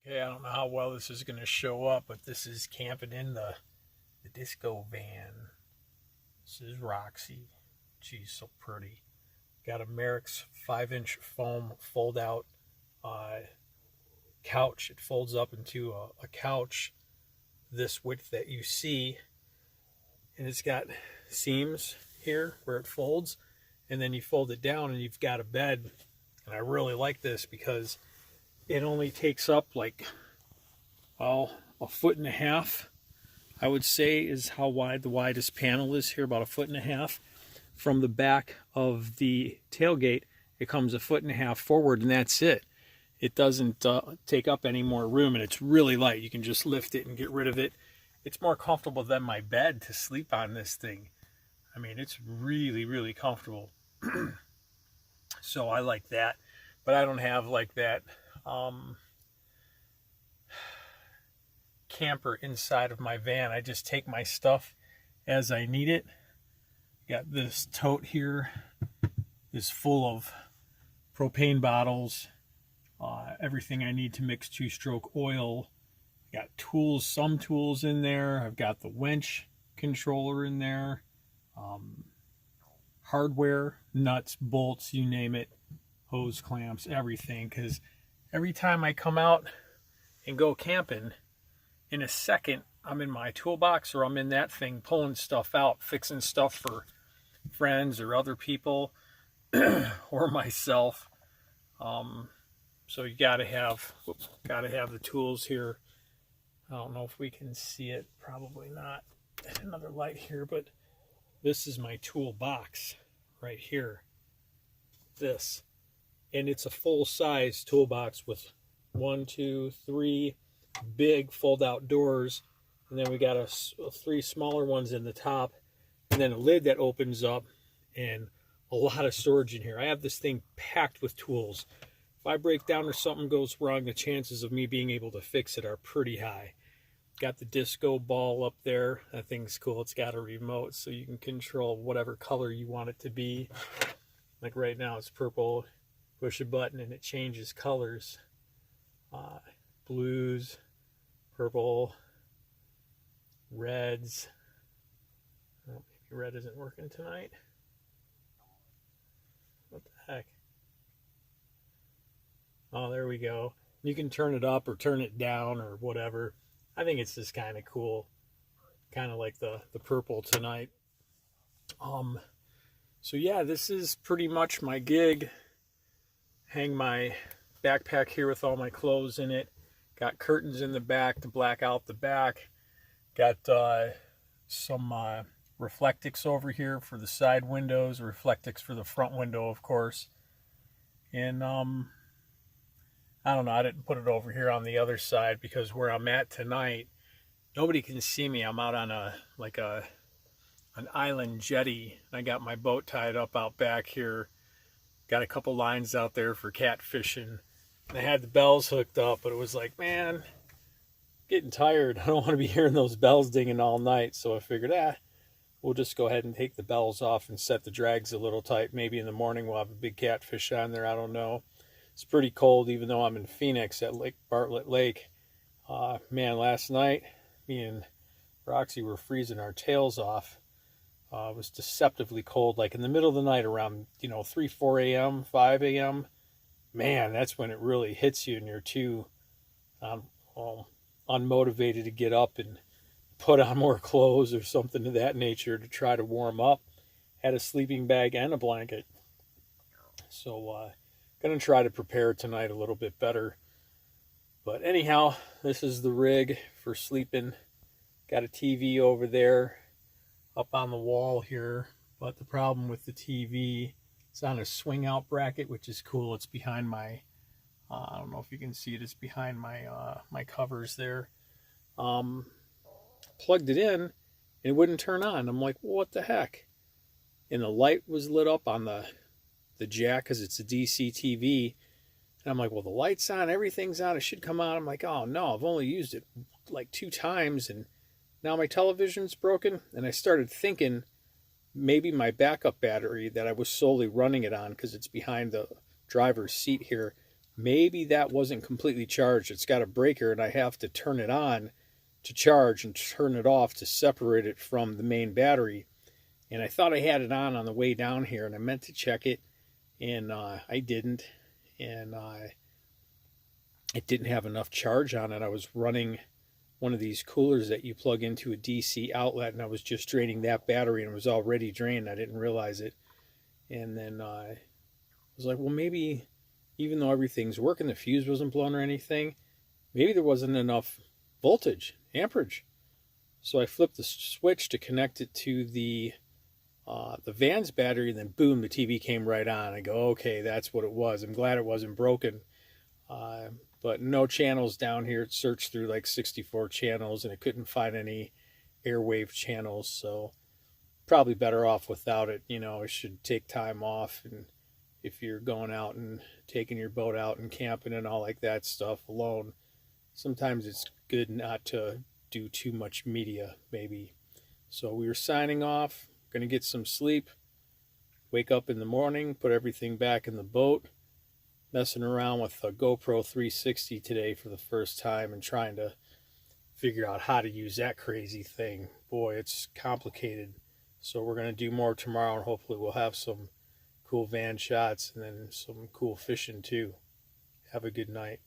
Okay, I don't know how well this is going to show up, but this is camping in the disco van. This is Roxy. She's so pretty. Got a Merrick's 5-inch foam fold out uh, couch. It folds up into a couch this width that you see, and it's got seams here where it folds, and then you fold it down and you've got a bed. And I really like this because it only takes up like, well, a foot and a half, I would say, is how wide the widest panel is here, about a foot and a half. From the back of the tailgate, it comes a foot and a half forward, and that's it. It doesn't take up any more room, and it's really light. You can just lift it and get rid of it. It's more comfortable than my bed to sleep on this thing. I mean, it's really, really comfortable. So I like that, but I don't have like that camper inside of my van. I just take my stuff as I need it. Got this tote here is full of propane bottles, everything I need to mix two-stroke oil. Got tools, some tools in there. I've got the winch controller in there, hardware, nuts, bolts, you name it, hose clamps, everything. Because every time I come out and go camping, in a second, I'm in my toolbox or I'm in that thing pulling stuff out, fixing stuff for friends or other people or myself. So you gotta have the tools here. I don't know if we can see it, probably not. Another light here, but this is my toolbox right here. This, and it's a full-size toolbox with 1, 2, 3 big fold-out doors, and then we got 3 smaller ones in the top, and then a lid that opens up, and a lot of storage in here. I have this thing packed with tools. If I break down or something goes wrong, the chances of me being able to fix it are pretty high. Got the disco ball up there. That thing's cool. It's got a remote, so you can control whatever color you want it to be. Like right now it's purple. Push a button and it changes colors. Blues, purple, reds. Oh, maybe red isn't working tonight. What the heck? Oh, there we go. You can turn it up or turn it down or whatever. I think it's just kind of cool. Kind of like the purple tonight. So yeah, this is pretty much my gig. Hang my backpack here with all my clothes in it. Got curtains in the back to black out the back. Got some reflectix over here for the side windows, reflectix for the front window, of course. And I don't know, I didn't put it over here on the other side because where I'm at tonight, nobody can see me. I'm out on an island jetty. I got my boat tied up out back here. Got a couple lines out there for catfishing. And I had the bells hooked up, but it was like, man, I'm getting tired. I don't want to be hearing those bells dinging all night. So I figured, we'll just go ahead and take the bells off and set the drags a little tight. Maybe in the morning we'll have a big catfish on there. I don't know. It's pretty cold, even though I'm in Phoenix at Lake Bartlett Lake. Man, last night, me and Roxy were freezing our tails off. It was deceptively cold, like in the middle of the night around, 3, 4 a.m., 5 a.m. Man, that's when it really hits you and you're too unmotivated to get up and put on more clothes or something of that nature to try to warm up. Had a sleeping bag and a blanket. So, going to try to prepare tonight a little bit better. But anyhow, this is the rig for sleeping. Got a TV over there up on the wall here. But the problem with the TV, it's on a swing out bracket, which is cool. It's behind my, I don't know if you can see it, it's behind my my covers there. Plugged it in and it wouldn't turn on. I'm like, well, what the heck? And the light was lit up on the jack because it's a DC TV. And I'm like, well, the light's on, everything's on, it should come on. I'm like, oh no, I've only used it like 2 times and now my television's broken. And I started thinking maybe my backup battery that I was solely running it on, because it's behind the driver's seat here, maybe that wasn't completely charged. It's got a breaker and I have to turn it on to charge and turn it off to separate it from the main battery. And I thought I had it on the way down here, and I meant to check it, and I didn't. And it didn't have enough charge on it. I was running one of these coolers that you plug into a DC outlet, and I was just draining that battery, and it was already drained. I didn't realize it. And then I was like, well, maybe even though everything's working, the fuse wasn't blown or anything, maybe there wasn't enough voltage, amperage. So I flipped the switch to connect it to the van's battery, and then boom, the TV came right on. I go, okay, that's what it was. I'm glad it wasn't broken. But no channels down here. It searched through like 64 channels, and it couldn't find any airwave channels. So probably better off without it. You know, it should take time off, and if you're going out and taking your boat out and camping and all like that stuff alone, sometimes it's good not to do too much media, maybe. So we were signing off, going to get some sleep, wake up in the morning, put everything back in the boat, messing around with a GoPro 360 today for the first time and trying to figure out how to use that crazy thing. Boy, it's complicated. So we're going to do more tomorrow, and hopefully we'll have some cool van shots and then some cool fishing too. Have a good night.